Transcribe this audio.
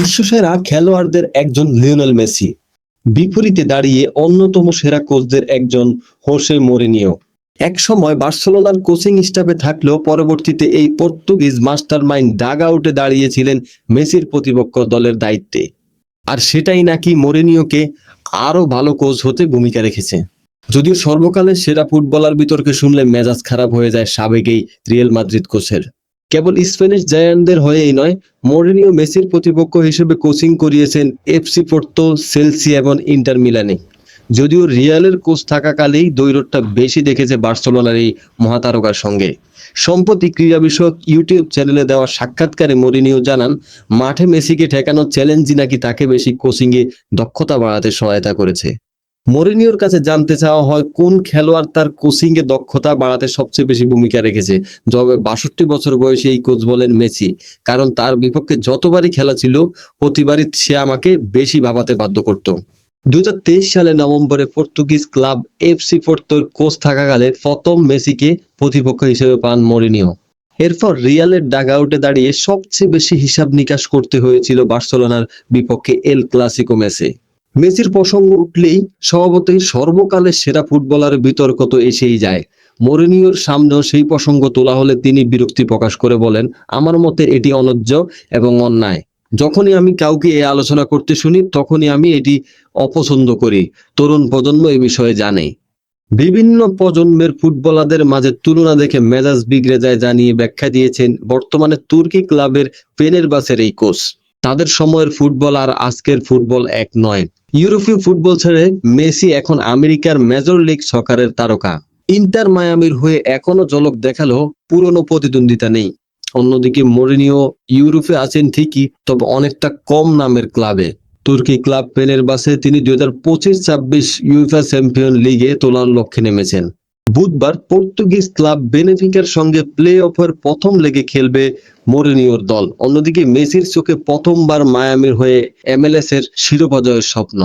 বিশ্বসেরা খেলোয়াড়দের একজন Lionel Messi, বিপরীতে দাঁড়িয়ে অন্যতম সেরা কোচদের একজন হোসে মরিনিয়ো। একসময় বার্সেলোনার কোচিং স্টাফে থাকলেও পরবর্তীতে এই পর্তুগিজ মাস্টারমাইন্ড ডাগ আউটে দাঁড়িয়েছিলেন মেসির প্রতিপক্ষ দলের দায়িত্বে। আর সেটাই নাকি মরিনিয়োকে আরো ভালো কোচ হতে ভূমিকা রেখেছে। যদিও সর্বকালের সেরা ফুটবলার বিতর্কে শুনলে মেজাজ খারাপ হয়ে যায় সাবেক এই রিয়াল মাদ্রিদ কোচের। কেবল স্প্যানিশ জায়ান্টদের হয়েই নয়, মরিনিয়ো মেসির প্রতিপক্ষ হিসেবে কোচিং করিয়েছেন এফসি পোর্তো, চেলসি এবং ইন্টার মিলানে। যদিও রিয়ালের কোচ থাকাকালেই দ্বৈরথটা বেশি দেখেছে বার্সেলোনার এই মহাতারকার সঙ্গে। সম্প্রতি ক্রীড়া বিষয়ক ইউটিউব চ্যানেলে দেওয়া সাক্ষাৎকারে মরিনিয়ো জানান, মাঠে মেসিকে ঠেকানোর চ্যালেঞ্জই নাকি তাকে বেশি কোচিংয়ে দক্ষতা বাড়াতে সহায়তা করেছে। মরিনিয়োর কাছে জানতে চাওয়া হয় কোন খেলোয়াড় তার কোচিং এ দক্ষতা বাড়াতে সবচেয়ে বেশি ভূমিকা রেখেছে। জবাবে 62 বছর বয়সী এই কোচ বলেন মেসি, কারণ তার বিপক্ষে যতবারই খেলা ছিল প্রতিবারই সে আমাকে বেশি ভাবাতে বাধ্য করত। 2023 সালে নভেম্বরে পর্তুগিজ ক্লাব এফসি পোর্তোর কোচ থাকাকালে প্রথম মেসিকে প্রতিপক্ষ হিসেবে পান মরিনিয়ো। এরপর রিয়ালের ডাগ আউটে দাঁড়িয়ে সবচেয়ে বেশি হিসাব নিকাশ করতে হয়েছিল বার্সেলোনার বিপক্ষে এল ক্লাসিকো ম্যাচে। মেসির প্রসঙ্গ উঠলেই স্বভাবতই সর্বকালের সেরা ফুটবলারের বিতর্ক তো এসেই যায়। মরিনিয়োর সামনেও সেই প্রসঙ্গ তোলা হলে তিনি বিরক্তি প্রকাশ করে বলেন, আমার মতে এটি অন্যায্য এবং অন্যায়। যখনই আমি কাউকে এই আলোচনা করতে শুনি তখনই আমি এটি অপছন্দ করি। তরুণ প্রজন্ম এই বিষয়ে জানে। বিভিন্ন প্রজন্মের ফুটবলারদের মাঝে তুলনা দেখে মেজাজ বিগড়ে যায় জানিয়ে ব্যাখ্যা দিয়েছেন বর্তমানে তুর্কি ক্লাবের ফেনেরবাচের এই কোচ। তাদের সময়ের ফুটবল আর আজকের ফুটবল এক নয়। ইউরোপীয় ফুটবল ছেড়ে মেসি এখন আমেরিকার মেজর লিগ সকারের তারকা। ইন্টার মায়ামির হয়ে এখনো ঝলক দেখালেও পুরনো প্রতিদ্বন্দ্বিতা নেই। অন্যদিকে মরিনিয়ো ইউরোপে আছেন ঠিকই, তবে অনেকটা কম নামের ক্লাবে। তুর্কি ক্লাব ফেনেরবাচে তিনি 2025-26 ইউএফা চ্যাম্পিয়ন লিগে তোলার লক্ষ্যে নেমেছেন। বুধবার পর্তুগিজ ক্লাব বেনেফিকার সঙ্গে প্লে অফের প্রথম লেগে খেলবে মরিনিয়োর দল। অন্যদিকে মেসির চোখে প্রথমবার মায়ামির হয়ে MLS এর শিরোপা জয়ের স্বপ্ন।